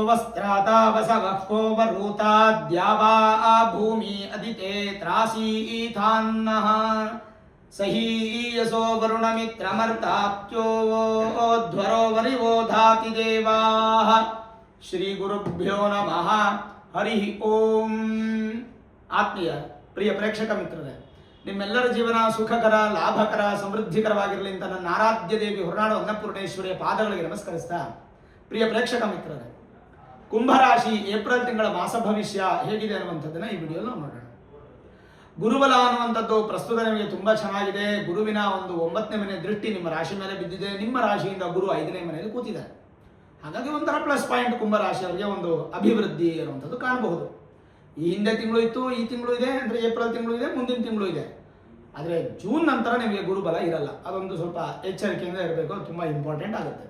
वस्त्राता वसवः को वरूता द्यावा भूमि अदिते त्रासीथान्नः सही यशो वरुणमित्रमर्ताप्यो ध्वरो वरिवोधाति देवाः ಶ್ರೀ ಗುರುಭ್ಯೋ ನಮಃ ಹರಿ ಓಂ. ಆತ್ಮೀಯ ಪ್ರಿಯ ಪ್ರೇಕ್ಷಕ ಮಿತ್ರರೇ, ನಿಮ್ಮೆಲ್ಲರ ಜೀವನ ಸುಖಕರ, ಲಾಭಕರ, ಸಮೃದ್ಧಿಕರವಾಗಿರಲಿ ಅಂತ ನನ್ನ ಆರಾಧ್ಯ ದೇವಿ ಹೊರನಾಡು ಅನ್ನಪೂರ್ಣೇಶ್ವರಿಯ ಪಾದಗಳಿಗೆ ನಮಸ್ಕರಿಸ್ತಾ, ಪ್ರಿಯ ಪ್ರೇಕ್ಷಕ ಮಿತ್ರರೇ, ಕುಂಭರಾಶಿ ಏಪ್ರಿಲ್ ತಿಂಗಳ ಮಾಸ ಭವಿಷ್ಯ ಹೇಗಿದೆ ಅನ್ನುವಂಥದ್ದನ್ನು ಈ ವಿಡಿಯೋలో ನೋಡೋಣ. ಗುರುಬಲ ಅನ್ನುವಂಥದ್ದು ಪ್ರಸ್ತುತ ನಿಮಗೆ ತುಂಬಾ ಚೆನ್ನಾಗಿದೆ. ಗುರುವಿನ ಒಂದು 9ನೇ ಮನೆ ದೃಷ್ಟಿ ನಿಮ್ಮ ರಾಶಿ ಮೇಲೆ ಬಿದ್ದಿದೆ. ನಿಮ್ಮ ರಾಶಿಯಿಂದ ಗುರು 5ನೇ ಮನೆಯಲ್ಲಿ ಕೂತಿದ್ದಾರೆ. ಹಾಗಾಗಿ ಒಂಥರ ಪ್ಲಸ್ ಪಾಯಿಂಟ್ ಕುಂಭರಾಶಿಯವರಿಗೆ ಒಂದು ಅಭಿವೃದ್ಧಿ ಅನ್ನುವಂಥದ್ದು ಕಾಣಬಹುದು. ಈ ಹಿಂದೆ ತಿಂಗಳು ಇತ್ತು, ಈ ತಿಂಗಳು ಇದೆ, ಅಂದರೆ ಏಪ್ರಿಲ್ ತಿಂಗಳು ಇದೆ, ಮುಂದಿನ ತಿಂಗಳು ಇದೆ. ಆದರೆ ಜೂನ್ ನಂತರ ನಿಮಗೆ ಗುರುಬಲ ಇರಲ್ಲ. ಅದೊಂದು ಸ್ವಲ್ಪ ಎಚ್ಚರಿಕೆಯಿಂದ ಇರಬೇಕು, ಅದು ತುಂಬ ಇಂಪಾರ್ಟೆಂಟ್ ಆಗುತ್ತೆ.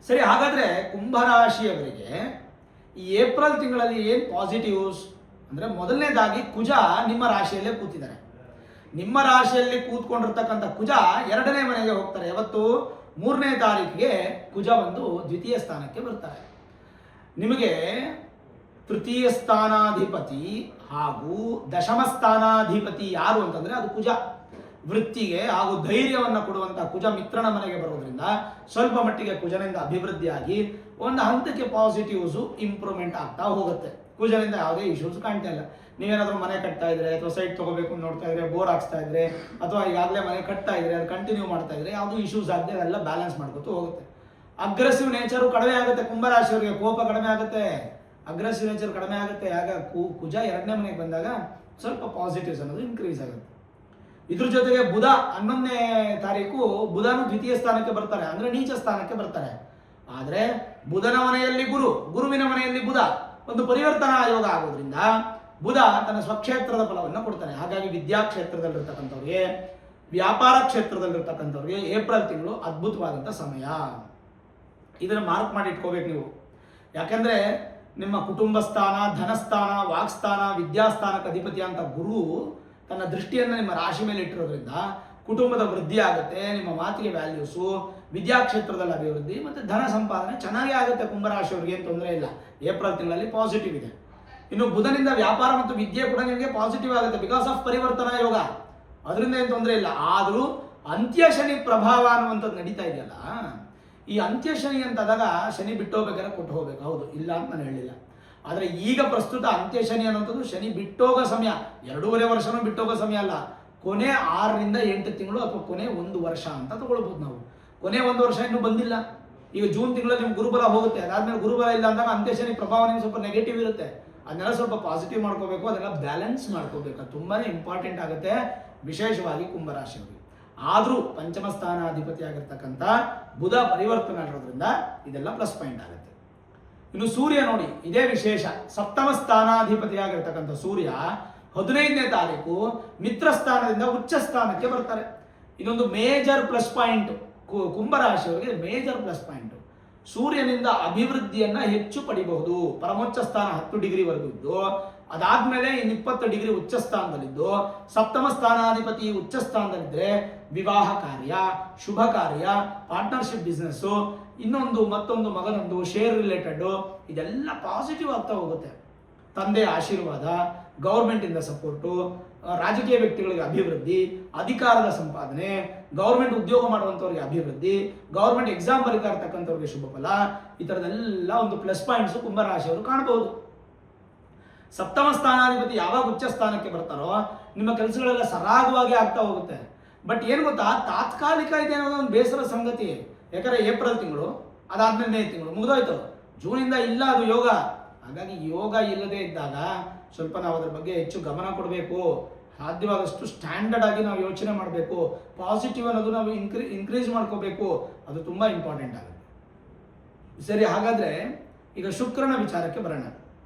ಸರಿ, ಹಾಗಾದರೆ ಕುಂಭರಾಶಿಯವರಿಗೆ ಈ ಏಪ್ರಿಲ್ ತಿಂಗಳಲ್ಲಿ ಏನು ಪಾಸಿಟಿವ್ಸ್ ಅಂದರೆ, ಮೊದಲನೇದಾಗಿ ಕುಜ ನಿಮ್ಮ ರಾಶಿಯಲ್ಲೇ ಕೂತಿದ್ದಾರೆ. ನಿಮ್ಮ ರಾಶಿಯಲ್ಲಿ ಕೂತ್ಕೊಂಡಿರ್ತಕ್ಕಂಥ ಕುಜ 2ನೇ ಮನೆಗೆ ಹೋಗ್ತಾರೆ. ಯಾವತ್ತು? 3ನೇ ತಾರೀಕಿಗೆ ಕುಜ ಒಂದು ದ್ವಿತೀಯ ಸ್ಥಾನಕ್ಕೆ ಬರ್ತಾರೆ. ನಿಮಗೆ ತೃತೀಯ ಸ್ಥಾನಾಧಿಪತಿ ಹಾಗೂ ದಶಮ ಸ್ಥಾನಾಧಿಪತಿ ಯಾರು ಅಂತಂದ್ರೆ ಅದು ಕುಜ. ವೃತ್ತಿಗೆ ಹಾಗೂ ಧೈರ್ಯವನ್ನು ಕೊಡುವಂತಹ ಕುಜ ಮಿತ್ರನ ಮನೆಗೆ ಬರೋದ್ರಿಂದ ಸ್ವಲ್ಪ ಮಟ್ಟಿಗೆ ಕುಜನಿಂದ ಅಭಿವೃದ್ಧಿಯಾಗಿ ಒಂದು ಹಂತಕ್ಕೆ ಪಾಸಿಟಿವ್ಸು ಇಂಪ್ರೂವ್ಮೆಂಟ್ ಆಗ್ತಾ ಹೋಗುತ್ತೆ. ಕುಜನಿಂದ ಯಾವುದೇ ಇಶ್ಯೂಸ್ ಕಾಣ್ತಾ ಇಲ್ಲ. ನೀವೇನಾದರೂ ಮನೆ ಕಟ್ತಾ ಇದ್ರೆ ಅಥವಾ ಸೈಟ್ ತಗೋಬೇಕು ಅಂತ ನೋಡ್ತಾ ಇದ್ರೆ, ಬೋರ್ ಹಾಕ್ಸ್ತಾ ಇದ್ರೆ, ಅಥವಾ ಈಗಾಗಲೇ ಮನೆ ಕಟ್ತಾ ಇದ್ರೆ ಅದು ಕಂಟಿನ್ಯೂ ಮಾಡ್ತಾ ಇದ್ರೆ ಯಾವುದೂ ಇಶ್ಯೂಸ್ ಆಗದೆ ಎಲ್ಲ ಬ್ಯಾಲೆನ್ಸ್ ಮಾಡ್ಕೊತು ಹೋಗುತ್ತೆ. ಅಗ್ರೆಸಿವ್ ನೇಚರು ಕಡಿಮೆ ಆಗುತ್ತೆ. ಕುಂಭರಾಶಿಯವರಿಗೆ ಕೋಪ ಕಡಿಮೆ ಆಗುತ್ತೆ, ಅಗ್ರೆಸಿವ್ ನೇಚರ್ ಕಡಿಮೆ ಆಗುತ್ತೆ. ಆಗ ಕುಜ 2ನೇ ಮನೆಗೆ ಬಂದಾಗ ಸ್ವಲ್ಪ ಪಾಸಿಟಿವ್ಸ್ ಅನ್ನೋದು ಇನ್ಕ್ರೀಸ್ ಆಗುತ್ತೆ. ಇದ್ರ ಜೊತೆಗೆ ಬುಧ 11ನೇ ತಾರೀಕು ಬುಧನು ದ್ವಿತೀಯ ಸ್ಥಾನಕ್ಕೆ ಬರ್ತಾರೆ, ಅಂದ್ರೆ ನೀಚ ಸ್ಥಾನಕ್ಕೆ ಬರ್ತಾರೆ. ಆದರೆ ಬುಧನ ಮನೆಯಲ್ಲಿ ಗುರುವಿನ ಮನೆಯಲ್ಲಿ ಬುಧ ಒಂದು ಪರಿವರ್ತನಾ ಯೋಗ ಆಗೋದ್ರಿಂದ ಬುಧ ತನ್ನ ಸ್ವಕ್ಷೇತ್ರದ ಫಲವನ್ನು ಕೊಡ್ತಾನೆ. ಹಾಗಾಗಿ ವಿದ್ಯಾಕ್ಷೇತ್ರದಲ್ಲಿರ್ತಕ್ಕಂಥವ್ರಿಗೆ, ವ್ಯಾಪಾರ ಕ್ಷೇತ್ರದಲ್ಲಿರ್ತಕ್ಕಂಥವ್ರಿಗೆ ಏಪ್ರಿಲ್ ತಿಂಗಳು ಅದ್ಭುತವಾದಂಥ ಸಮಯ. ಇದನ್ನು ಮಾರ್ಕ್ ಮಾಡಿ ಇಟ್ಕೋಬೇಕು ನೀವು. ಯಾಕೆಂದ್ರೆ ನಿಮ್ಮ ಕುಟುಂಬ ಸ್ಥಾನ, ಧನಸ್ಥಾನ, ವಾಕ್ಸ್ಥಾನ, ವಿದ್ಯಾಸ್ಥಾನಕ್ಕೆ ಅಧಿಪತಿ ಅಂತ ಗುರು ತನ್ನ ದೃಷ್ಟಿಯನ್ನು ನಿಮ್ಮ ರಾಶಿ ಮೇಲೆ ಇಟ್ಟಿರೋದ್ರಿಂದ ಕುಟುಂಬದ ವೃದ್ಧಿ ಆಗುತ್ತೆ, ನಿಮ್ಮ ಮಾತಿಗೆ ವ್ಯಾಲ್ಯೂಸು, ವಿದ್ಯಾಕ್ಷೇತ್ರದಲ್ಲಿ ಅಭಿವೃದ್ಧಿ ಮತ್ತು ಧನ ಸಂಪಾದನೆ ಚೆನ್ನಾಗೇ ಆಗುತ್ತೆ. ಕುಂಭರಾಶಿಯವರಿಗೆ ಏನು ತೊಂದರೆ ಇಲ್ಲ, ಏಪ್ರಿಲ್ ತಿಂಗಳಲ್ಲಿ ಪಾಸಿಟಿವ್ ಇದೆ. ಇನ್ನು ಬುಧನಿಂದ ವ್ಯಾಪಾರ ಮತ್ತು ವಿದ್ಯೆ ಕೂಡ ನಿಮಗೆ ಪಾಸಿಟಿವ್ ಆಗುತ್ತೆ ಬಿಕಾಸ್ ಆಫ್ ಪರಿವರ್ತನಾ ಯೋಗ. ಅದರಿಂದ ಏನು ತೊಂದರೆ ಇಲ್ಲ. ಆದರೂ ಅಂತ್ಯ ಶನಿ ಪ್ರಭಾವ ಅನ್ನುವಂಥದ್ದು ನಡೀತಾ ಇದೆಯಲ್ಲ, ಈ ಅಂತ್ಯ ಶನಿ ಅಂತಾದಾಗ ಶನಿ ಬಿಟ್ಟು ಹೋಗ್ಬೇಕಾದ್ರೆ ಕೊಟ್ಟು ಹೋಗ್ಬೇಕು, ಹೌದು, ಇಲ್ಲ ಅಂತ ನಾನು ಹೇಳಿಲ್ಲ. ಆದರೆ ಈಗ ಪ್ರಸ್ತುತ ಅಂತ್ಯ ಶನಿ ಅನ್ನುವಂಥದ್ದು ಶನಿ ಬಿಟ್ಟೋಗೋ ಸಮಯ. 2.5 ವರ್ಷನೂ ಬಿಟ್ಟೋಗೋ ಸಮಯ ಅಲ್ಲ, ಕೊನೆ 6ರಿಂದ 8 ತಿಂಗಳು ಅಥವಾ ಕೊನೆ 1 ವರ್ಷ ಅಂತ ತಗೊಳ್ಬೋದು ನಾವು. ಕೊನೆ 1 ವರ್ಷ ಇನ್ನೂ ಬಂದಿಲ್ಲ. ಈಗ ಜೂನ್ ತಿಂಗಳಲ್ಲಿ ನಿಮ್ಗೆ ಗುರುಬಲ ಹೋಗುತ್ತೆ. ಅದಾದ್ಮೇಲೆ ಗುರುಬಲ ಇಲ್ಲ ಅಂದಾಗ ಅಂತ್ಯ ಶನಿ ಪ್ರಭಾವ ನಿಮ್ಗೆ ಸ್ವಲ್ಪ ನೆಗೆಟಿವ್ ಇರುತ್ತೆ. ಅದನ್ನೆಲ್ಲ ಸ್ವಲ್ಪ ಪಾಸಿಟಿವ್ ಮಾಡ್ಕೋಬೇಕು, ಅದೆಲ್ಲ ಬ್ಯಾಲೆನ್ಸ್ ಮಾಡ್ಕೋಬೇಕು. ಅದು ತುಂಬಾನೇ ಇಂಪಾರ್ಟೆಂಟ್ ಆಗುತ್ತೆ, ವಿಶೇಷವಾಗಿ ಕುಂಭರಾಶಿಯವರಿಗೆ. ಆದರೂ ಪಂಚಮ ಸ್ಥಾನಾಧಿಪತಿ ಆಗಿರ್ತಕ್ಕಂಥ ಬುಧ ಪರಿವರ್ತನೆ ಆಗಿರೋದ್ರಿಂದ ಇದೆಲ್ಲ ಪ್ಲಸ್ ಪಾಯಿಂಟ್ ಆಗುತ್ತೆ. ಇನ್ನು ಸೂರ್ಯ ನೋಡಿ, ಇದೇ ವಿಶೇಷ. ಸಪ್ತಮ ಸ್ಥಾನಾಧಿಪತಿ ಆಗಿರ್ತಕ್ಕಂಥ ಸೂರ್ಯ 15ನೇ ತಾರೀಕು ಮಿತ್ರ ಸ್ಥಾನದಿಂದ ಉಚ್ಚ ಸ್ಥಾನಕ್ಕೆ ಬರ್ತಾರೆ. ಇದೊಂದು ಮೇಜರ್ ಪ್ಲಸ್ ಪಾಯಿಂಟ್ ಕುಂಭರಾಶಿಯವರಿಗೆ, ಮೇಜರ್ ಪ್ಲಸ್ ಪಾಯಿಂಟ್. ಸೂರ್ಯನಿಂದ ಅಭಿವೃದ್ಧಿಯನ್ನ ಹೆಚ್ಚು ಪಡಿಬಹುದು. ಪರಮೋಚ್ಚ ಸ್ಥಾನ 10 ಡಿಗ್ರಿವರೆಗೂ ಇದ್ದು, ಅದಾದ್ಮೇಲೆ ಇನ್ನು 20 ಡಿಗ್ರಿ ಉಚ್ಚ ಸ್ಥಾನದಲ್ಲಿದ್ದು, ಸಪ್ತಮ ಸ್ಥಾನಾಧಿಪತಿ ಉಚ್ಚ ಸ್ಥಾನದಲ್ಲಿದ್ದರೆ ವಿವಾಹ ಕಾರ್ಯ, ಶುಭ ಕಾರ್ಯ, ಪಾರ್ಟ್ನರ್ಶಿಪ್ ಬಿಸ್ನೆಸ್ಸು, ಇನ್ನೊಂದು ಮತ್ತೊಂದು ಮಗನೊಂದು ಶೇರ್ ರಿಲೇಟೆಡ್, ಇದೆಲ್ಲ ಪಾಸಿಟಿವ್ ಆಗ್ತಾ ಹೋಗುತ್ತೆ. ತಂದೆಯ ಆಶೀರ್ವಾದ, ಗೌರ್ಮೆಂಟಿಂದ ಸಪೋರ್ಟು, ರಾಜಕೀಯ ವ್ಯಕ್ತಿಗಳಿಗೆ ಅಭಿವೃದ್ಧಿ, ಅಧಿಕಾರದ ಸಂಪಾದನೆ, ಗೌರ್ಮೆಂಟ್ ಉದ್ಯೋಗ ಮಾಡುವಂಥವ್ರಿಗೆ ಅಭಿವೃದ್ಧಿ, ಗೌರ್ಮೆಂಟ್ ಎಕ್ಸಾಮ್ ಬರೀತಾ ಇರ್ತಕ್ಕಂಥವ್ರಿಗೆ ಶುಭ ಫಲ, ಈ ಥರದೆಲ್ಲ ಒಂದು ಪ್ಲಸ್ ಪಾಯಿಂಟ್ಸ್ ಕುಂಭರಾಶಿಯವರು ಕಾಣಬಹುದು. ಸಪ್ತಮ ಸ್ಥಾನಾಧಿಪತಿ ಯಾವಾಗ ಉಚ್ಚ ಸ್ಥಾನಕ್ಕೆ ಬರ್ತಾರೋ ನಿಮ್ಮ ಕೆಲಸಗಳೆಲ್ಲ ಸರಾಗವಾಗಿ ಆಗ್ತಾ ಹೋಗುತ್ತೆ. ಬಟ್ ಏನು ಗೊತ್ತಾ, ತಾತ್ಕಾಲಿಕ ಇದೆ ಅನ್ನೋದು ಒಂದು ಬೇಸರ ಸಂಗತಿ. ಯಾಕಂದ್ರೆ ಏಪ್ರಿಲ್ ತಿಂಗಳು, ಅದಾದ್ಮೇಲೆ ಮೇ ತಿಂಗಳು ಮುಗಿದೋಯ್ತು. ಜೂನಿಂದ ಇಲ್ಲ ಅದು ಯೋಗ. ಹಾಗಾಗಿ ಯೋಗ ಇಲ್ಲದೆ ಇದ್ದಾಗ ಸ್ವಲ್ಪ ನಾವು ಅದ್ರ ಬಗ್ಗೆ ಹೆಚ್ಚು ಗಮನ ಕೊಡಬೇಕು. ಸಾಧ್ಯವಾದಷ್ಟು ಸ್ಟ್ಯಾಂಡರ್ಡ್ ಆಗಿ ನಾವು ಯೋಚನೆ ಮಾಡಬೇಕು. ಪಾಸಿಟಿವ್ ಅನ್ನೋದು ನಾವು ಇನ್ಕ್ರೀಸ್ ಮಾಡ್ಕೋಬೇಕು. ಅದು ತುಂಬ ಇಂಪಾರ್ಟೆಂಟ್ ಆಗುತ್ತೆ. ಸರಿ, ಹಾಗಾದರೆ ಈಗ ಶುಕ್ರನ ವಿಚಾರಕ್ಕೆ ಬರೋಣ.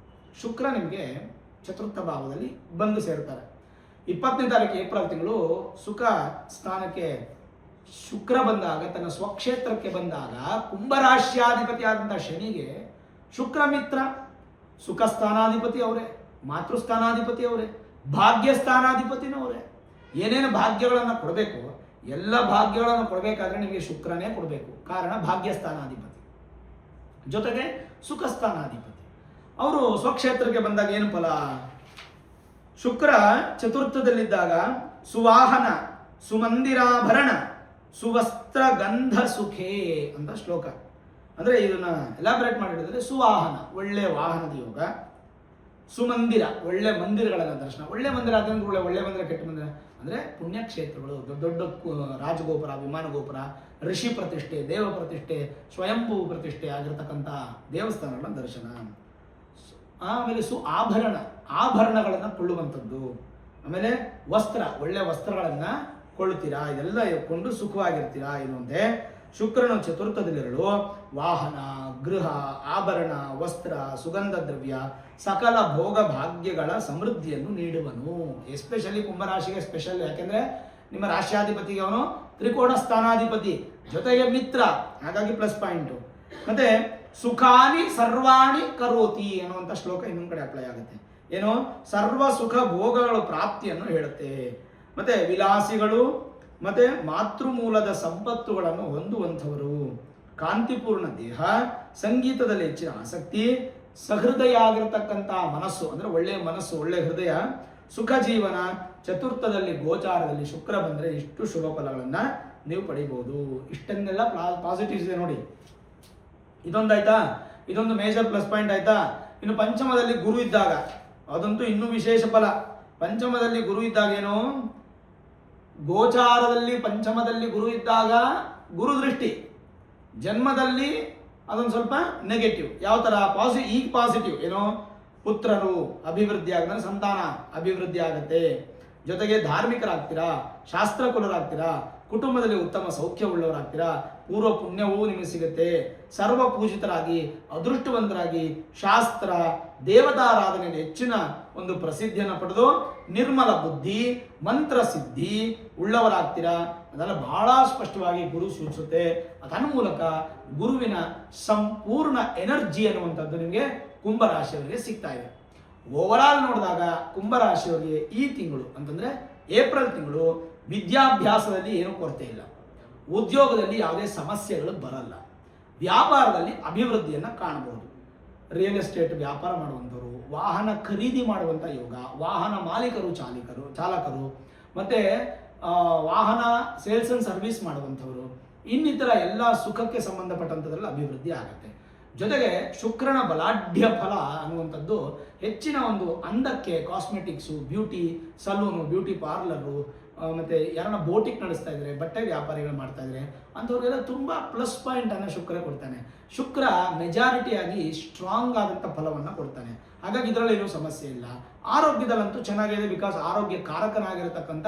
ಶುಕ್ರ ನಿಮಗೆ ಚತುರ್ಥ ಭಾವದಲ್ಲಿ ಬಂದು ಸೇರ್ತಾರೆ. 20ನೇ ತಾರೀಕು ಏಪ್ರಿಲ್ ತಿಂಗಳು ಸುಖ ಸ್ಥಾನಕ್ಕೆ ಶುಕ್ರ ಬಂದಾಗ, ತನ್ನ ಸ್ವಕ್ಷೇತ್ರಕ್ಕೆ ಬಂದಾಗ, ಕುಂಭರಾಶ್ಯಾಧಿಪತಿ ಆದಂಥ ಶನಿಗೆ ಶುಕ್ರ ಮಿತ್ರ. ಸುಖ ಸ್ಥಾನಾಧಿಪತಿ ಅವರೇ, ಮಾತೃಸ್ಥಾನಾಧಿಪತಿ ಅವರೇ, ಭಾಗ್ಯ ಸ್ಥಾನಾಧಿಪತಿನೂ ಅವರೇ. ಏನೇನು ಭಾಗ್ಯಗಳನ್ನು ಕೊಡಬೇಕು, ಎಲ್ಲ ಭಾಗ್ಯಗಳನ್ನು ಕೊಡಬೇಕಾದ್ರೆ ನಿಮಗೆ ಶುಕ್ರನೇ ಕೊಡಬೇಕು. ಕಾರಣ ಭಾಗ್ಯ ಸ್ಥಾನಾಧಿಪತಿ. ಜೊತೆಗೆ ಸುಖಸ್ಥಾನಾಧಿಪತಿ. ಅವರು ಸ್ವಕ್ಷೇತ್ರಕ್ಕೆ ಬಂದಾಗ ಏನು ಫಲ? ಶುಕ್ರ ಚತುರ್ಥದಲ್ಲಿದ್ದಾಗ ಸುವಾಹನ, ಸುಮಂದಿರಾಭರಣ, ಸುವಸ್ತ್ರ ಗಂಧ ಸುಖೇ ಅಂತ ಶ್ಲೋಕ. ಅಂದರೆ ಇದನ್ನ ಎಲಾಬರೇಟ್ ಮಾಡಿ ಹೇಳಿದ್ರೆ, ಸುವಾಹನ ಒಳ್ಳೆ ವಾಹನದ ಯೋಗ, ಸುಮಂದಿರ ಒಳ್ಳೆ ಮಂದಿರಗಳನ್ನು ದರ್ಶನ. ಒಳ್ಳೆ ಮಂದಿರ ಆದ್ರೆ ಒಳ್ಳೆ ಮಂದಿರ, ಕೆಟ್ಟ ಮಂದಿರ ಅಂದರೆ ಪುಣ್ಯಕ್ಷೇತ್ರಗಳು, ದೊಡ್ಡ ದೊಡ್ಡ ರಾಜಗೋಪುರ, ವಿಮಾನ ಗೋಪುರ, ಋಷಿ ಪ್ರತಿಷ್ಠೆ, ದೇವ ಪ್ರತಿಷ್ಠೆ, ಸ್ವಯಂಭೂ ಪ್ರತಿಷ್ಠೆ ಆಗಿರತಕ್ಕಂಥ ದೇವಸ್ಥಾನಗಳ ದರ್ಶನ. ಆಮೇಲೆ ಆಭರಣಗಳನ್ನು ಕೊಳ್ಳುವಂಥದ್ದು. ಆಮೇಲೆ ವಸ್ತ್ರ, ಒಳ್ಳೆ ವಸ್ತ್ರಗಳನ್ನು ಕೊಳ್ಳುತ್ತೀರಾ, ಇದೆಲ್ಲ ಕೊಂಡು ಸುಖವಾಗಿರ್ತೀರಾ. ಇದು ಒಂದೇ. ಶುಕ್ರನು ಚತುರ್ಥದಲ್ಲಿರಲು ವಾಹನ, ಗೃಹ, ಆಭರಣ, ವಸ್ತ್ರ, ಸುಗಂಧ ದ್ರವ್ಯ, ಸಕಲ ಭೋಗ ಭಾಗ್ಯಗಳ ಸಮೃದ್ಧಿಯನ್ನು ನೀಡುವನು. ಎಸ್ಪೆಷಲಿ ಕುಂಭರಾಶಿಗೆ ಸ್ಪೆಷಲ್, ಯಾಕೆಂದ್ರೆ ನಿಮ್ಮ ರಾಶ್ಯಾಧಿಪತಿಗೆ ಅವನು ತ್ರಿಕೋಣ ಸ್ಥಾನಾಧಿಪತಿ, ಜೊತೆಗೆ ಮಿತ್ರ, ಹಾಗಾಗಿ ಪ್ಲಸ್ ಪಾಯಿಂಟು. ಮತ್ತೆ ಸುಖಾನಿ ಸರ್ವಾಣಿ ಕರೋತಿ ಅನ್ನುವಂಥ ಶ್ಲೋಕ ಇನ್ನೊಂದು ಕಡೆ ಅಪ್ಲೈ ಆಗುತ್ತೆ. ಏನು? ಸರ್ವ ಸುಖ ಭೋಗಗಳ ಪ್ರಾಪ್ತಿಯನ್ನು ಹೇಳುತ್ತೆ. ಮತ್ತೆ ವಿಲಾಸಿಗಳು ಮತ್ತೆ ಮಾತೃಮೂಲದ ಸಂಪತ್ತುಗಳನ್ನು ಹೊಂದುವಂಥವರು, ಕಾಂತಿಪೂರ್ಣ ದೇಹ, ಸಂಗೀತದಲ್ಲಿ ಹೆಚ್ಚಿನ ಆಸಕ್ತಿ, ಸಹೃದಯ ಆಗಿರತಕ್ಕಂಥ ಮನಸ್ಸು, ಅಂದ್ರೆ ಒಳ್ಳೆಯ ಮನಸ್ಸು, ಒಳ್ಳೆಯ ಹೃದಯ, ಸುಖ ಜೀವನ. ಚತುರ್ಥದಲ್ಲಿ ಗೋಚಾರದಲ್ಲಿ ಶುಕ್ರ ಬಂದರೆ ಇಷ್ಟು ಶುಭ ಫಲಗಳನ್ನ ನೀವು ಪಡಿಬಹುದು. ಇಷ್ಟನ್ನೆಲ್ಲ ಪಾಸಿಟಿವ್ಸ್ ಇದೆ ನೋಡಿ. ಇದೊಂದಾಯ್ತಾ? ಇದೊಂದು ಮೇಜರ್ ಪ್ಲಸ್ ಪಾಯಿಂಟ್ ಆಯ್ತಾ? ಇನ್ನು ಪಂಚಮದಲ್ಲಿ ಗುರು ಇದ್ದಾಗ ಅದಂತೂ ಇನ್ನೂ ವಿಶೇಷ ಫಲ. ಪಂಚಮದಲ್ಲಿ ಗುರು ಇದ್ದಾಗ ಏನು? ಗೋಚಾರದಲ್ಲಿ ಪಂಚಮದಲ್ಲಿ ಗುರು ಇದ್ದಾಗ ಗುರು ದೃಷ್ಟಿ, ಜನ್ಮದಲ್ಲಿ ಅದೊಂದು ಸ್ವಲ್ಪ ನೆಗೆಟಿವ್. ಯಾವ ತರ? ಈಗ ಪಾಸಿಟಿವ್. ಏನೋ ಪುತ್ರರು ಅಭಿವೃದ್ಧಿ ಆಗ, ಸಂತಾನ ಅಭಿವೃದ್ಧಿ ಆಗುತ್ತೆ, ಜೊತೆಗೆ ಧಾರ್ಮಿಕರಾಗ್ತೀರಾ, ಶಾಸ್ತ್ರಕುಲರಾಗ್ತೀರಾ, ಕುಟುಂಬದಲ್ಲಿ ಉತ್ತಮ ಸೌಖ್ಯವುಳ್ಳವರಾಗ್ತೀರಾ, ಪೂರ್ವ ಪುಣ್ಯವೂ ನಿಮಗೆ ಸಿಗುತ್ತೆ, ಸರ್ವ ಪೂಜಿತರಾಗಿ ಅದೃಷ್ಟವಂತರಾಗಿ ಶಾಸ್ತ್ರ ದೇವತಾರಾಧನೆಯಲ್ಲಿ ಹೆಚ್ಚಿನ ಒಂದು ಪ್ರಸಿದ್ಧಿಯನ್ನು ಪಡೆದು ನಿರ್ಮಲ ಬುದ್ಧಿ, ಮಂತ್ರ ಸಿದ್ಧಿ ಉಳ್ಳವರಾಗ್ತೀರಾ. ಅದೆಲ್ಲ ಬಹಳ ಸ್ಪಷ್ಟವಾಗಿ ಗುರು ಸೂಚಿಸುತ್ತೆ. ಅದರ ಮೂಲಕ ಗುರುವಿನ ಸಂಪೂರ್ಣ ಎನರ್ಜಿ ಅನ್ನುವಂಥದ್ದು ನಿಮಗೆ ಕುಂಭರಾಶಿಯವರಿಗೆ ಸಿಗ್ತಾ ಇದೆ. ಓವರಾಲ್ ನೋಡಿದಾಗ ಕುಂಭರಾಶಿಯವರಿಗೆ ಈ ತಿಂಗಳು ಅಂತಂದ್ರೆ ಏಪ್ರಿಲ್ ತಿಂಗಳು ವಿದ್ಯಾಭ್ಯಾಸದಲ್ಲಿ ಏನೂ ಕೊರತೆ ಇಲ್ಲ, ಉದ್ಯೋಗದಲ್ಲಿ ಯಾವುದೇ ಸಮಸ್ಯೆಗಳು ಬರಲ್ಲ, ವ್ಯಾಪಾರದಲ್ಲಿ ಅಭಿವೃದ್ಧಿಯನ್ನು ಕಾಣಬಹುದು. ರಿಯಲ್ ಎಸ್ಟೇಟ್ ವ್ಯಾಪಾರ ಮಾಡುವಂಥವರು, ವಾಹನ ಖರೀದಿ ಮಾಡುವಂಥ ಯೋಗ, ವಾಹನ ಮಾಲೀಕರು, ಚಾಲಕರು, ಮತ್ತೆ ವಾಹನ ಸೇಲ್ಸ್ ಅಂಡ್ ಸರ್ವಿಸ್ ಮಾಡುವಂಥವರು, ಇನ್ನಿತರ ಎಲ್ಲ ಸುಖಕ್ಕೆ ಸಂಬಂಧಪಟ್ಟಂಥದ್ರಲ್ಲಿ ಅಭಿವೃದ್ಧಿ ಆಗುತ್ತೆ. ಜೊತೆಗೆ ಶುಕ್ರನ ಬಲಾಢ್ಯ ಫಲ ಅನ್ನುವಂಥದ್ದು ಹೆಚ್ಚಿನ ಒಂದು ಅಂದಕ್ಕೆ, cosmetics, beauty salon, beauty parlour, ಮತ್ತೆ ಯಾರನ್ನ ಬೋಟಿಕ್ ನಡೆಸ್ತಾ ಇದ್ದಾರೆ, ಬಟ್ಟೆ ವ್ಯಾಪಾರಿಗಳು ಮಾಡ್ತಾ ಇದ್ದಾರೆ ಅಂಥವ್ರಿಗೆಲ್ಲ ತುಂಬಾ ಪ್ಲಸ್ ಪಾಯಿಂಟ್ ಅನ್ನ ಶುಕ್ರ ಕೊಡ್ತಾನೆ. ಶುಕ್ರ ಮೆಜಾರಿಟಿಯಾಗಿ ಸ್ಟ್ರಾಂಗ್ ಆದಂಥ ಫಲವನ್ನು ಕೊಡ್ತಾನೆ. ಹಾಗಾಗಿ ಇದರಲ್ಲಿ ಏನೂ ಸಮಸ್ಯೆ ಇಲ್ಲ. ಆರೋಗ್ಯದಲ್ಲಂತೂ ಚೆನ್ನಾಗಿದೆ. ಬಿಕಾಸ್ ಆರೋಗ್ಯ ಕಾರಕನಾಗಿರತಕ್ಕಂಥ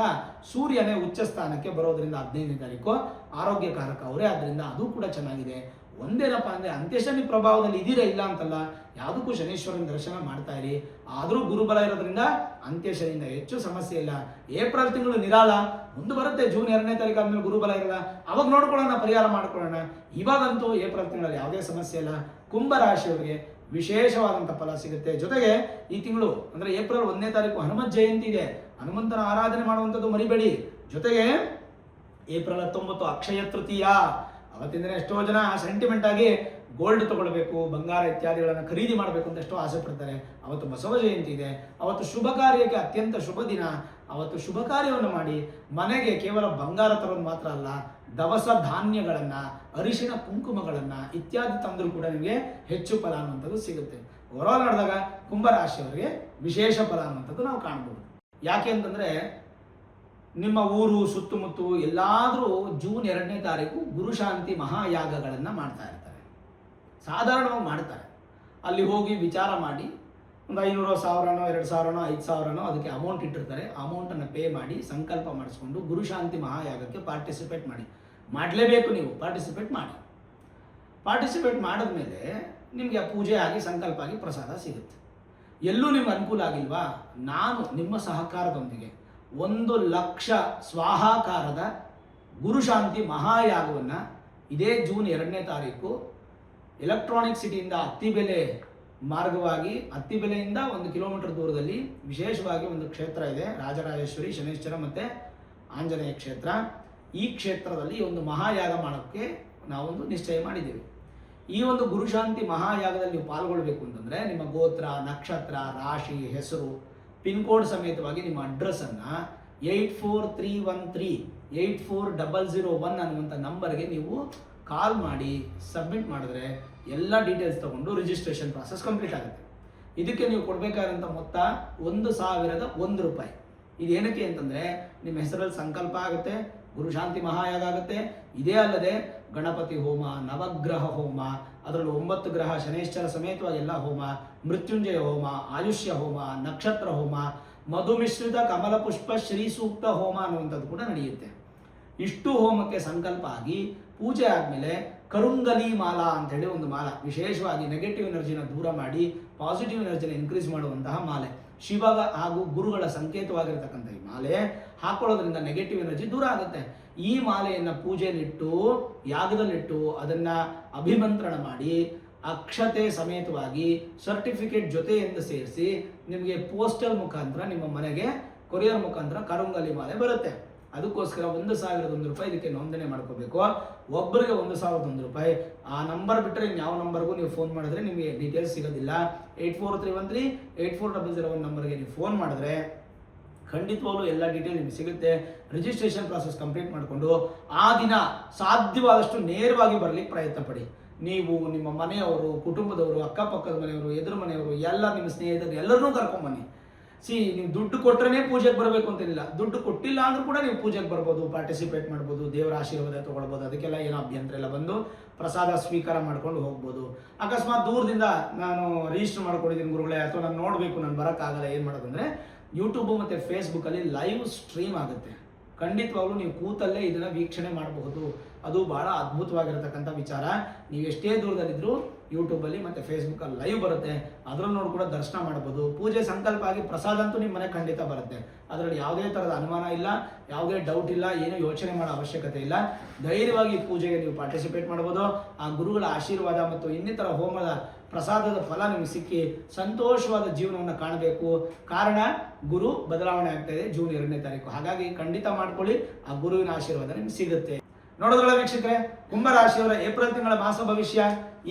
ಸೂರ್ಯನೇ ಉಚ್ಚ ಸ್ಥಾನಕ್ಕೆ ಬರೋದ್ರಿಂದ 15ನೇ ತಾರೀಕು ಆರೋಗ್ಯ ಕಾರಕ ಅವರೇ, ಆದ್ರಿಂದ ಅದು ಕೂಡ ಚೆನ್ನಾಗಿದೆ. ಒಂದೇನಪ್ಪ ಅಂದ್ರೆ ಅಂತ್ಯಶನಿ ಪ್ರಭಾವದಲ್ಲಿ ಇದೀರ ಇಲ್ಲ ಅಂತಲ್ಲ, ಯಾವುದಕ್ಕೂ ಶನೀಶ್ವರನ ದರ್ಶನ ಮಾಡ್ತಾ ಇರಿ. ಆದರೂ ಗುರುಬಲ ಇರೋದ್ರಿಂದ ಅಂತ್ಯಶನಿಯಿಂದ ಹೆಚ್ಚು ಸಮಸ್ಯೆ ಇಲ್ಲ. ಏಪ್ರಿಲ್ ತಿಂಗಳು ನಿರಾಳ, ಮುಂದೆ ಬರುತ್ತೆ ಜೂನ್ 2ನೇ ತಾರೀಕು ಆದ್ಮೇಲೆ ಗುರುಬಲ ಇರಲ್ಲ, ಅವಾಗ ನೋಡ್ಕೊಳ್ಳೋಣ, ಪರಿಹಾರ ಮಾಡ್ಕೊಳ್ಳೋಣ. ಇವಾಗಂತೂ ಏಪ್ರಿಲ್ ತಿಂಗಳಲ್ಲಿ ಯಾವುದೇ ಸಮಸ್ಯೆ ಇಲ್ಲ. ಕುಂಭರಾಶಿಯವರಿಗೆ ವಿಶೇಷವಾದಂಥ ಫಲ ಸಿಗುತ್ತೆ. ಜೊತೆಗೆ ಈ ತಿಂಗಳು ಅಂದ್ರೆ ಏಪ್ರಿಲ್ 1ನೇ ತಾರೀಕು ಹನುಮತ್ ಜಯಂತಿ ಇದೆ, ಹನುಮಂತನ ಆರಾಧನೆ ಮಾಡುವಂಥದ್ದು ಮರಿಬೇಡಿ. ಜೊತೆಗೆ ಏಪ್ರಿಲ್ 19 ಅಕ್ಷಯ ತೃತೀಯ, ಅವತ್ತಿನ ದಿನ ಎಷ್ಟೋ ಜನ ಸೆಂಟಿಮೆಂಟ್ ಆಗಿ ಗೋಲ್ಡ್ ತಗೊಳ್ಬೇಕು, ಬಂಗಾರ ಇತ್ಯಾದಿಗಳನ್ನು ಖರೀದಿ ಮಾಡಬೇಕು ಅಂತ ಎಷ್ಟೋ ಆಸೆ ಪಡ್ತಾರೆ. ಅವತ್ತು ಬಸವ ಜಯಂತಿ ಇದೆ, ಅವತ್ತು ಶುಭ ಕಾರ್ಯಕ್ಕೆ ಅತ್ಯಂತ ಶುಭ ದಿನ. ಅವತ್ತು ಶುಭ ಕಾರ್ಯವನ್ನು ಮಾಡಿ ಮನೆಗೆ ಕೇವಲ ಬಂಗಾರ ತರೋದು ಮಾತ್ರ ಅಲ್ಲ, ದವಸ ಧಾನ್ಯಗಳನ್ನ, ಅರಿಶಿಣ ಕುಂಕುಮಗಳನ್ನ ಇತ್ಯಾದಿ ತಂದರೂ ಕೂಡ ನಿಮಗೆ ಹೆಚ್ಚು ಫಲ ಅನ್ನುವಂಥದ್ದು ಸಿಗುತ್ತೆ. ಓವರಾಲ್ ನೋಡಿದಾಗ ಕುಂಭರಾಶಿಯವರಿಗೆ ವಿಶೇಷ ಫಲ ಅನ್ನುವಂಥದ್ದು ನಾವು ಕಾಣಬಹುದು. ಯಾಕೆ ಅಂತಂದ್ರೆ ನಿಮ್ಮ ಊರು ಸುತ್ತಮುತ್ತ ಎಲ್ಲಾದರೂ ಜೂನ್ 2ನೇ ತಾರೀಕು ಗುರುಶಾಂತಿ ಮಹಾಯಾಗಗಳನ್ನು ಮಾಡ್ತಾ ಇರ್ತಾರೆ, ಸಾಧಾರಣವಾಗಿ ಮಾಡ್ತಾರೆ. ಅಲ್ಲಿ ಹೋಗಿ ವಿಚಾರ ಮಾಡಿ ಒಂದು 500, 1000, 2000, 5000 ಅದಕ್ಕೆ ಅಮೌಂಟ್ ಇಟ್ಟಿರ್ತಾರೆ. ಅಮೌಂಟನ್ನು ಪೇ ಮಾಡಿ ಸಂಕಲ್ಪ ಮಾಡಿಸ್ಕೊಂಡು ಗುರುಶಾಂತಿ ಮಹಾಯಾಗಕ್ಕೆ ಪಾರ್ಟಿಸಿಪೇಟ್ ಮಾಡಲೇಬೇಕು. ನೀವು ಪಾರ್ಟಿಸಿಪೇಟ್ ಮಾಡಿದ್ಮೇಲೆ ನಿಮಗೆ ಪೂಜೆ ಆಗಿ ಸಂಕಲ್ಪ ಆಗಿ ಪ್ರಸಾದ ಸಿಗುತ್ತೆ. ಎಲ್ಲೂ ನಿಮ್ಗೆ ಅನುಕೂಲ ಆಗಿಲ್ವಾ? ನಾನು ನಿಮ್ಮ ಸಹಕಾರದೊಂದಿಗೆ 1,00,000 ಸ್ವಾಹಾಕಾರದ ಗುರುಶಾಂತಿ ಮಹಾಯಾಗವನ್ನು ಇದೇ ಜೂನ್ 2ನೇ ತಾರೀಕು ಎಲೆಕ್ಟ್ರಾನಿಕ್ ಸಿಟಿಯಿಂದ ಅತ್ತಿಬೆಲೆ ಮಾರ್ಗವಾಗಿ, ಅತ್ತಿಬೆಲೆಯಿಂದ 1 ಕಿಲೋಮೀಟರ್ ದೂರದಲ್ಲಿ ವಿಶೇಷವಾಗಿ ಒಂದು ಕ್ಷೇತ್ರ ಇದೆ, ರಾಜರಾಜೇಶ್ವರಿ, ಶನೇಶ್ವರ ಮತ್ತು ಆಂಜನೇಯ ಕ್ಷೇತ್ರ. ಈ ಕ್ಷೇತ್ರದಲ್ಲಿ ಒಂದು ಮಹಾಯಾಗ ಮಾಡೋಕ್ಕೆ ನಾವೊಂದು ನಿಶ್ಚಯ ಮಾಡಿದ್ದೀವಿ. ಈ ಒಂದು ಗುರುಶಾಂತಿ ಮಹಾಯಾಗದಲ್ಲಿ ನೀವು ಪಾಲ್ಗೊಳ್ಬೇಕು ಅಂತಂದ್ರೆ ನಿಮ್ಮ ಗೋತ್ರ, ನಕ್ಷತ್ರ, ರಾಶಿ, ಹೆಸರು, ಪಿನ್ ಕೋಡ್ ಸಮೇತವಾಗಿ ನಿಮ್ಮ ಅಡ್ರೆಸ್ಸನ್ನು 84313 84001 ಅನ್ನುವಂಥ ನಂಬರ್ಗೆ ನೀವು ಕಾಲ್ ಮಾಡಿ ಸಬ್ಮಿಟ್ ಮಾಡಿದ್ರೆ ಎಲ್ಲ ಡೀಟೇಲ್ಸ್ ತಗೊಂಡು ರಿಜಿಸ್ಟ್ರೇಷನ್ ಪ್ರಾಸೆಸ್ ಕಂಪ್ಲೀಟ್ ಆಗುತ್ತೆ. ಇದಕ್ಕೆ ನೀವು ಕೊಡಬೇಕಾದಂಥ ಮೊತ್ತ 1,001 ರೂಪಾಯಿ. ಇದೇನಕ್ಕೆ ಅಂತಂದರೆ ನಿಮ್ಮ ಹೆಸರಲ್ಲಿ ಸಂಕಲ್ಪ ಆಗುತ್ತೆ, ಗುರುಶಾಂತಿ ಮಹಾಯಾಗ ಆಗುತ್ತೆ. ಇದೇ ಅಲ್ಲದೆ ಗಣಪತಿ ಹೋಮ, ನವಗ್ರಹ ಹೋಮ, ಅದರಲ್ಲಿ 9 ಗ್ರಹ ಶನೇಶ್ವರ ಸಮೇತವಾಗಿ ಎಲ್ಲ ಹೋಮ, ಮೃತ್ಯುಂಜಯ ಹೋಮ, ಆಯುಷ್ಯ ಹೋಮ, ನಕ್ಷತ್ರ ಹೋಮ, ಮಧುಮಿಶ್ರಿತ ಕಮಲ ಪುಷ್ಪ ಶ್ರೀ ಸೂಕ್ತ ಹೋಮ ಅನ್ನುವಂಥದ್ದು ಕೂಡ ನಡೆಯುತ್ತೆ. ಇಷ್ಟು ಹೋಮಕ್ಕೆ ಸಂಕಲ್ಪ ಆಗಿ ಪೂಜೆ ಆದಮೇಲೆ ಕರುಂಗಲಿ ಮಾಲಾ ಅಂತ ಹೇಳಿ ಒಂದು ಮಾಲ, ವಿಶೇಷವಾಗಿ ನೆಗೆಟಿವ್ ಎನರ್ಜಿನ ದೂರ ಮಾಡಿ ಪಾಸಿಟಿವ್ ಎನರ್ಜಿನ ಇನ್ಕ್ರೀಸ್ ಮಾಡುವಂತಹ ಮಾಲೆ, ಶಿವ ಹಾಗೂ ಗುರುಗಳ ಸಂಕೇತವಾಗಿರ್ತಕ್ಕಂಥ ಈ ಮಾಲೆ ಹಾಕೊಳ್ಳೋದ್ರಿಂದ ನೆಗೆಟಿವ್ ಎನರ್ಜಿ ದೂರ ಆಗುತ್ತೆ. ಈ ಮಾಲೆಯನ್ನು ಪೂಜೆಯಲ್ಲಿಟ್ಟು, ಯಾಗದಲ್ಲಿಟ್ಟು ಅದನ್ನ ಅಭಿಮಂತ್ರಣ ಮಾಡಿ ಅಕ್ಷತೆ ಸಮೇತವಾಗಿ ಸರ್ಟಿಫಿಕೇಟ್ ಜೊತೆಯಿಂದ ಸೇರಿಸಿ ನಿಮಗೆ ಪೋಸ್ಟಲ್ ಮುಖಾಂತರ ನಿಮ್ಮ ಮನೆಗೆ ಕೊರಿಯರ್ ಮುಖಾಂತರ ಕರುಂಗಲಿ ಮಾಲೆ ಬರುತ್ತೆ. ಅದಕ್ಕೋಸ್ಕರ 1,001 ರೂಪಾಯಿ ಇದಕ್ಕೆ ನೋಂದಣಿ ಮಾಡ್ಕೋಬೇಕು. ಒಬ್ಬರಿಗೆ 1,001 ರೂಪಾಯಿ. ಆ ನಂಬರ್ ಬಿಟ್ಟರೆ ಯಾವ ನಂಬರ್ಗೂ ನೀವು ಫೋನ್ ಮಾಡಿದ್ರೆ ನಿಮಗೆ ಡೀಟೇಲ್ಸ್ ಸಿಗೋದಿಲ್ಲ. 84313 84001 ನಂಬರ್ಗೆ ನೀವು ಫೋನ್ ಮಾಡಿದ್ರೆ ಖಂಡಿತವಾಗ್ಲೂ ಎಲ್ಲ ಡೀಟೇಲ್ ನಿಮಗೆ ಸಿಗುತ್ತೆ. ರಿಜಿಸ್ಟ್ರೇಷನ್ ಪ್ರಾಸೆಸ್ ಕಂಪ್ಲೀಟ್ ಮಾಡಿಕೊಂಡು ಆ ದಿನ ಸಾಧ್ಯವಾದಷ್ಟು ನೇರವಾಗಿ ಬರಲಿಕ್ಕೆ ಪ್ರಯತ್ನ ಪಡಿ. ನೀವು ನಿಮ್ಮ ಮನೆಯವರು, ಕುಟುಂಬದವರು, ಅಕ್ಕಪಕ್ಕದ ಮನೆಯವರು, ಎದುರು ಮನೆಯವರು, ಎಲ್ಲ ನಿಮ್ಮ ಸ್ನೇಹಿತರು ಎಲ್ಲರನ್ನೂ ಕರ್ಕೊಂಬನ್ನಿ. ನೀವು ದುಡ್ಡು ಕೊಟ್ಟರೆ ಪೂಜೆಗೆ ಬರಬೇಕು ಅಂತೇನಿಲ್ಲ. ದುಡ್ಡು ಕೊಟ್ಟಿಲ್ಲ ಅಂದ್ರೂ ಕೂಡ ನೀವು ಪೂಜೆಗೆ ಬರ್ಬೋದು, ಪಾರ್ಟಿಸಿಪೇಟ್ ಮಾಡ್ಬೋದು, ದೇವರ ಆಶೀರ್ವಾದ ತೊಗೊಳ್ಬೋದು. ಅದಕ್ಕೆಲ್ಲ ಏನೋ ಅಭ್ಯಂತರ ಎಲ್ಲ ಬಂದು ಪ್ರಸಾದ ಸ್ವೀಕಾರ ಮಾಡ್ಕೊಂಡು ಹೋಗ್ಬೋದು. ಅಕಸ್ಮಾತ್ ದೂರದಿಂದ ನಾನು ರಿಜಿಸ್ಟರ್ ಮಾಡ್ಕೊಂಡಿದ್ದೀನಿ ಗುರುಗಳೇ, ಅಥವಾ ನಾನು ನೋಡಬೇಕು, ನಾನು ಬರೋಕ್ಕಾಗಲ್ಲ, ಏನು ಮಾಡೋದು ಅಂದರೆ ಯೂಟ್ಯೂಬು ಮತ್ತು ಫೇಸ್ಬುಕ್ಕಲ್ಲಿ ಲೈವ್ ಸ್ಟ್ರೀಮ್ ಆಗುತ್ತೆ. ಖಂಡಿತವಾಗ್ಲೂ ನೀವು ಕೂತಲ್ಲೇ ಇದನ್ನು ವೀಕ್ಷಣೆ ಮಾಡಬಹುದು. ಅದು ಬಹಳ ಅದ್ಭುತವಾಗಿರತಕ್ಕಂಥ ವಿಚಾರ. ನೀವು ಎಷ್ಟೇ ದೂರದಲ್ಲಿದ್ದರೂ ಯೂಟ್ಯೂಬಲ್ಲಿ ಮತ್ತು ಫೇಸ್ಬುಕ್ಕಲ್ಲಿ ಲೈವ್ ಬರುತ್ತೆ, ಅದರಲ್ಲಿ ನೋಡಿ ಕೂಡ ದರ್ಶನ ಮಾಡ್ಬೋದು. ಪೂಜೆ ಸಂಕಲ್ಪ ಆಗಿ ಪ್ರಸಾದ ಅಂತೂ ನಿಮ್ಮ ಮನೆ ಖಂಡಿತ ಬರುತ್ತೆ. ಅದರಲ್ಲಿ ಯಾವುದೇ ಥರದ ಅನುಮಾನ ಇಲ್ಲ, ಯಾವುದೇ ಡೌಟ್ ಇಲ್ಲ, ಏನೂ ಯೋಚನೆ ಮಾಡೋ ಅವಶ್ಯಕತೆ ಇಲ್ಲ. ಧೈರ್ಯವಾಗಿ ಪೂಜೆಗೆ ನೀವು ಪಾರ್ಟಿಸಿಪೇಟ್ ಮಾಡ್ಬೋದು. ಆ ಗುರುಗಳ ಆಶೀರ್ವಾದ ಮತ್ತು ಇನ್ನಿತರ ಹೋಮದ ಪ್ರಸಾದದ ಫಲ ನಿಮಗೆ ಸಿಕ್ಕಿ ಸಂತೋಷವಾದ ಜೀವನವನ್ನು ಕಾಣಬೇಕು. ಕಾರಣ ಗುರು ಬದಲಾವಣೆ ಆಗ್ತಾ ಇದೆ ಜೂನ್ 2ನೇ ತಾರೀಕು. ಹಾಗಾಗಿ ಖಂಡಿತ ಮಾಡ್ಕೊಳ್ಳಿ, ಆ ಗುರುವಿನ ಆಶೀರ್ವಾದ ನಿಮ್ಗೆ ಸಿಗುತ್ತೆ. ನೋಡೋದ್ರಲ್ಲ ವೀಕ್ಷಕರೇ, ಕುಂಭರಾಶಿಯವರ ಏಪ್ರಿಲ್ ತಿಂಗಳ ಮಾಸ ಭವಿಷ್ಯ.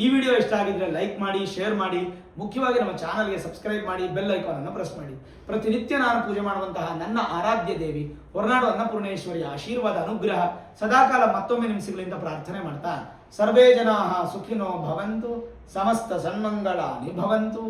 ಈ ವಿಡಿಯೋ ಇಷ್ಟ ಆಗಿದ್ರೆ ಲೈಕ್ ಮಾಡಿ, ಶೇರ್ ಮಾಡಿ, ಮುಖ್ಯವಾಗಿ ನಮ್ಮ ಚಾನಲ್ಗೆ ಸಬ್ಸ್ಕ್ರೈಬ್ ಮಾಡಿ, ಬೆಲ್ ಐಕಾನ್ ಅನ್ನು ಪ್ರೆಸ್ ಮಾಡಿ. ಪ್ರತಿನಿತ್ಯ ನಾನು ಪೂಜೆ ಮಾಡುವಂತಹ ನನ್ನ ಆರಾಧ್ಯ ದೇವಿ ಹೊರನಾಡು ಅನ್ನಪೂರ್ಣೇಶ್ವರಿಯ ಆಶೀರ್ವಾದ ಅನುಗ್ರಹ ಸದಾಕಾಲ ಮತ್ತೊಮ್ಮೆ ನಿಮ್ಮ ಸಿಗಲಿ ಪ್ರಾರ್ಥನೆ ಮಾಡ್ತಾ, ಸರ್ವೇ ಜನಾಃ ಸುಖಿನೋ ಭವಂತು, ಸಮಸ್ತ ಸನ್ಮಂಗಳಾನಿ ಭವಂತು.